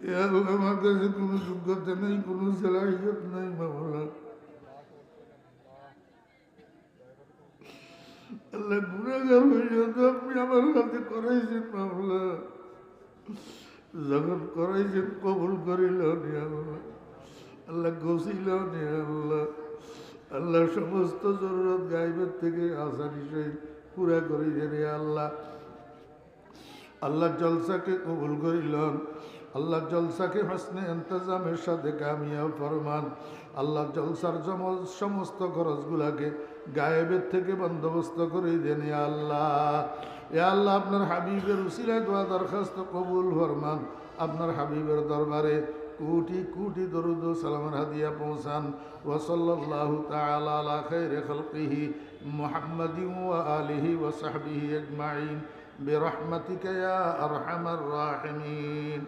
ইয়া আল্লাহ, আমার কাছে কোনো যোগ্যতা নেই, কোনো সালাহিয়ত নাই মাওলা। আল্লাহ, গুনাহগার হইয়া তো আপনি আমার হাতে করাইছেন মাওলা। যখন করাইছেন কবুল করিল নে আল্লাহ। আল্লাহ গছিল নে আল্লাহ। আল্লাহ সমস্ত জরুরত গাইবের থেকে আসানি সহিত পুরা করিলেন আল্লাহ। আল্লাহ জলসাকে কবুল করিলেন। আল্লাহ জলসাকে হসনে ইন্তজামের সাথে কামিয়াব ফরমান। আল্লাহ জলসার সমস্ত খরচগুলাকে গায়েবের থেকে বন্দোবস্ত করে দেন আল্লাহ। এ আল্লাহ, আপনার হাবিবের উসিলায় দোয়া দরখাস্ত কবুল ফরমান। আপনার হাবিবের দরবারে কোটি কোটি দরুদ ও সালামের হাদিয়া পৌঁছান। ওয়া সাল্লাল্লাহু তাআলা আলা খায়রি খালকিহি মুহাম্মাদিন ওয়া আলিহি ওয়া সাহবিহি আজমাইন বিরহমাতিকা ইয়া আরহামার রাহিমিন।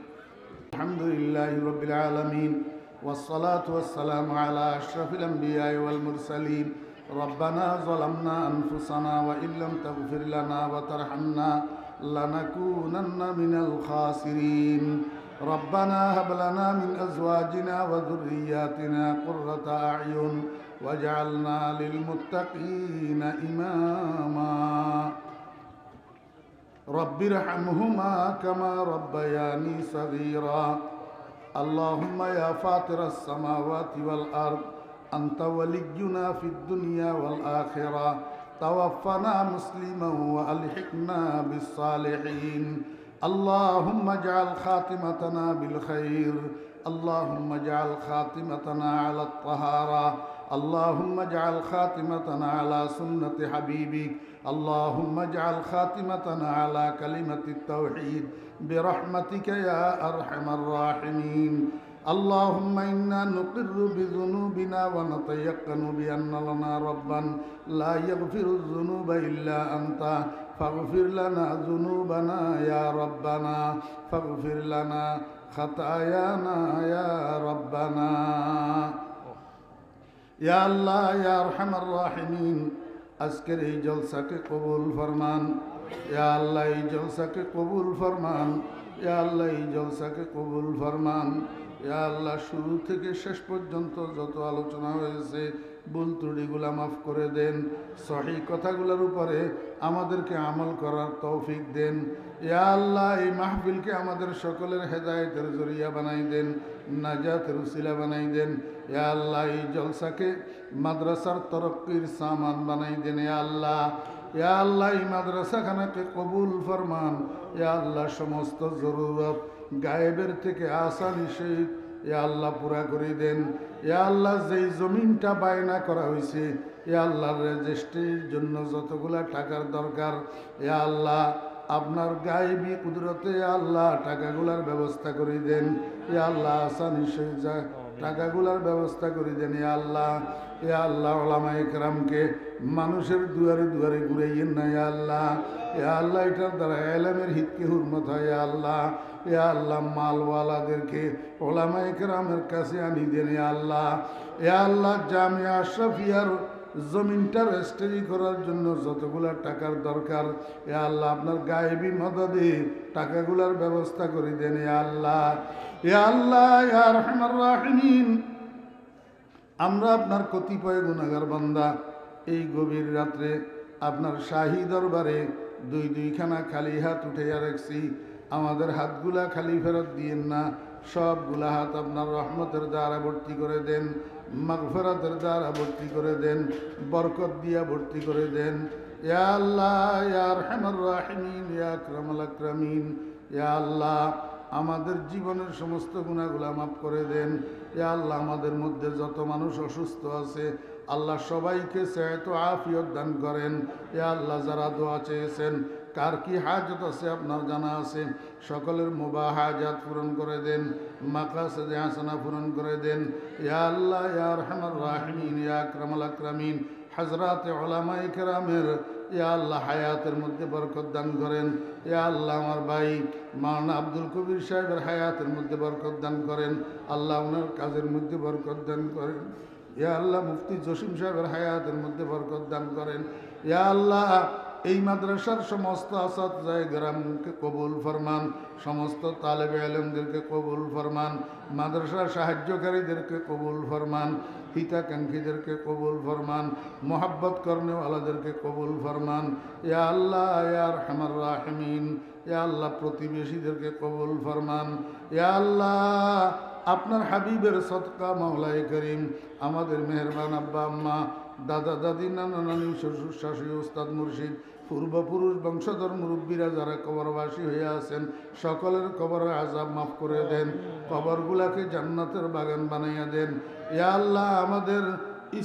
আলহামদুলিল্লাহি রাব্বিল আলামিন ওয়াসসালাতু ওয়াসসালামু আলা আশরাফিল আমবিয়াই ওয়াল মুরসালিন। রব্বানা যালামনা আনফুসানা ওয়া ইল্লাম তাগফির লানা ওয়া তারহামনা লানাকুনান্না মিনাল খাসিরিন। ربنا هب لنا من أزواجنا وذرياتنا قرة أعين واجعلنا للمتقين إماما رب ارحمهما كما ربياني صغيرا اللهم يا فاطر السماوات والأرض أنت ولينا في الدنيا والآخرة توفنا مسلما وألحقنا بالصالحين اللهم اجعل خاتمتنا بالخير اللهم اجعل خاتمتنا على الطهارة اللهم اجعل خاتمتنا على سنة حبيبك اللهم اجعل خاتمتنا على كلمة التوحيد برحمتك يا أرحم الراحمين اللهم إنا نقر بذنوبنا ونتيقن بأن لنا ربا لا يغفر الذنوب إلا أنت فاغفر لنا ذنوبنا يا ربنا فاغفر لنا خطايانا يا ربنا يا الله يا أرحم الراحمين আজকের এই জলসাকে কবুল ফরমান। ইয়া আল্লাহ, এই জলসাকে কবুল ফরমান। ইয়া আল্লাহ, এই জলসাকে কবুল ফরমান। ইয়া আল্লাহ, শুরু থেকে শেষ পর্যন্ত যত আলোচনা হয়েছে ভুল ত্রুটিগুলা মাফ করে দেন। সহিহ কথাগুলোর উপরে আমাদেরকে আমল করার তৌফিক দেন। ইয়া আল্লাহ, এই মাহফিলকে আমাদের সকলের হেদায়েতের জরিয়া বানাই দেন, নাজাতের উসিলা বানাই দেন। ইয়া আল্লাহ, এই জলসাকে মাদ্রাসার তরক্কির সামান বানাই দেন। ইয়া আল্লাহ, ইয়া আল্লাহ, এই মাদ্রাসাখানাকে কবুল ফরমান। ইয়া আল্লাহ, সমস্ত জরুরত গায়েবের থেকে আসানি সহিত ইয়া আল্লাহ পুরা করে দেন। ইয়া আল্লাহ, যেই জমিনটা বায়না করা হয়েছে ইয়া আল্লাহর রেজিস্ট্রির জন্য যতগুলা টাকার দরকার ইয়া আল্লাহ আপনার গায়েবী কুদরতে ইয়া আল্লাহ টাকাগুলার ব্যবস্থা করে দেন। ইয়া আল্লাহ, আসানি সহিত টাকাগুলার ব্যবস্থা করে দেন। ইয়া আল্লাহ, ইয়া আল্লাহ, ওলামায়ে কেরামকে মানুষের দুয়ারে দুয়ারে ঘুরাইয়েন না। ইয়া আল্লাহ, ইয়া আল্লাহ, এটার দ্বারা এলেমের হিতকে হুরমত হয়। ইয়া আল্লাহ, ইয়া আল্লাহ, মালওয়ালাদেরকে ওলামায়ে কেরামের কাছে আনি দেন। ইয়া আল্লাহ, ইয়া আল্লাহ, জামিয়া আশরাফিয়ার জমিনটা রেজিস্ট্রি করার জন্য যতগুলা টাকার দরকার ইয়া আল্লাহ আপনার গায়েবী মদদে টাকাগুলার ব্যবস্থা করে দেন। ইয়া আল্লাহ, ইয়া আল্লাহ, ইয়া আরহামার রাহিমিন, আমরা আপনার কতিপয় গুনাহগার বান্দা এই গভীর রাত্রে আপনার শাহী দরবারে দুইখানা খালি হাত উঠাইয়া রাখছি। আমাদের হাতগুলা খালি ফেরত দিয়েন না, সবগুলা হাত আপনার রহমতের দ্বারা ভর্তি করে দেন, মাগফিরাতের দ্বারা ভর্তি করে দেন, বরকত দিয়া ভর্তি করে দেন। ইয়া আল্লাহ, ইয়া আরহামার রাহিমিন, ইয়া আকরামাল আকরামিন, ইয়া আল্লাহ, আমাদের জীবনের সমস্ত গুনাহগুলা মাফ করে দেন। ইয়া আল্লাহ, আমাদের মধ্যে যত মানুষ অসুস্থ আছে আল্লাহ সবাইকে সেহত আফিয়ত দান করেন। ইয়া আল্লাহ, যারা দোয়া চেয়েছেন কার কি হাজত আছে আপনার জানা আছে, সকলের মুবাহ হাজাত পূরণ করে দেন, মাকাসিদে হাসানা পূরণ করে দেন। ইয়া আল্লাহ, ইয়া আরহামার রাহিমিন, ইয়া আকরামাল আকরামিন, হযরতে উলামায়ে কেরামের ইয়া আল্লাহ হায়াতের মধ্যে বরকত দান করেন। ইয়া আল্লাহ, আমার ভাই মাওলানা আব্দুল কবির সাহেবের হায়াতের মধ্যে বরকত দান করেন। আল্লাহ ওনার কাজের মধ্যে বরকত দান করেন। ইয়া আল্লাহ, মুফতি জসিম সাহেবের হায়াতের মধ্যে বরকত দান করেন। ইয়া আল্লাহ, এই মাদ্রাসার সমস্ত আসাতজায়ে কেরামকে কবুল ফরমান, সমস্ত তালেবে ইলমদেরকে কবুল ফরমান, মাদ্রাসার সাহায্যকারীদেরকে কবুল ফরমান, হিতাকাঙ্ক্ষীদেরকে কবুল ফরমান, মোহাব্বত করনেওয়ালাদেরকে কবুল ফরমান। ইয়া আল্লাহ ইয়া আরহামার রাহিমিন, ইয়া আল্লাহ প্রতিবেশীদেরকে কবুল ফরমান। ইয়া আল্লাহ আপনার হাবিবের সদকা মাওলায়ে করিম আমাদের মেহেরবান আব্বা আম্মা, দাদা দাদি, নানা নানি, শ্বশুর শাশুড়ি, উস্তাদ মুর্শিদ, পূর্বপুরুষ বংশধর মুরব্বীরা যারা কবরবাসী হয়ে আছেন সকলের কবরের আযাব মাফ করে দেন, কবরগুলাকে জান্নাতের বাগান বানাইয়া দেন। ইয়া আল্লাহ আমাদের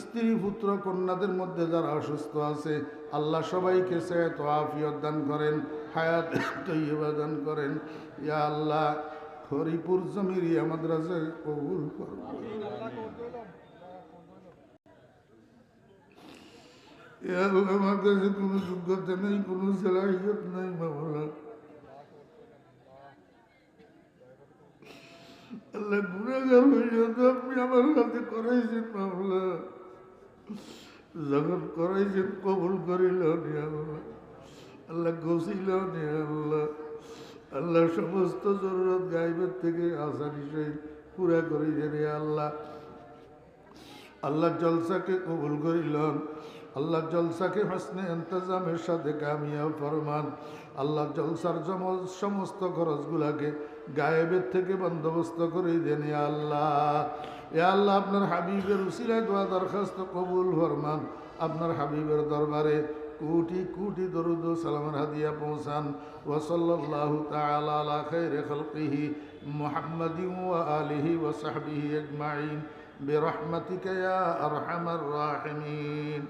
স্ত্রী পুত্র কন্যাদের মধ্যে যারা অসুস্থ আছে আল্লাহ সবাইকে সেহত ও আফিয়ত দান করেন, হায়াত তৈয়বা দান করেন। ইয়া আল্লাহ হরিপুর জমিরিয়া মাদ্রাসায় কবুল করুন। ইয়া আল্লাহ আমার কাছে কোনো যোগ্যতা নেই, কোনো সালাহিয়ত নেই মাওলা। আল্লাহ গুনাহগার হইয়া তো আপনি আমার হাতে করাইছেন মাওলা, যখন করাইছেন কবুল করিল আল্লাহ, আল্লাহ গছিল আল্লাহ, আল্লাহ সমস্ত জরুরত গাইবের থেকে আসানি সহিত পুরা করিলেন আল্লাহ। আল্লাহ জলসাকে কবুল করিলেন, আল্লাহ জলসাকে হসনে ইন্তজামের সাথে কামিয়াব ফরমান। আল্লাহ জলসার সমস্ত খরচগুলাকে গায়েবের থেকে বন্দোবস্ত করে দেন আল্লাহ। ইয়া আল্লাহ আপনার হাবিবের উসিলায় দোয়া দরখাস্ত কবুল ফরমান। আপনার হাবিবের দরবারে কোটি কোটি দরুদ ও সালামের হাদিয়া পৌঁছান। ওয়া সাল্লাল্লাহু তাআলা আলা খায়রি খালকিহি মুহাম্মাদিন ওয়া আলিহি ওয়া সাহবিহি আজমাইন বিরহমাতিকা ইয়া আরহামার রাহিমিন।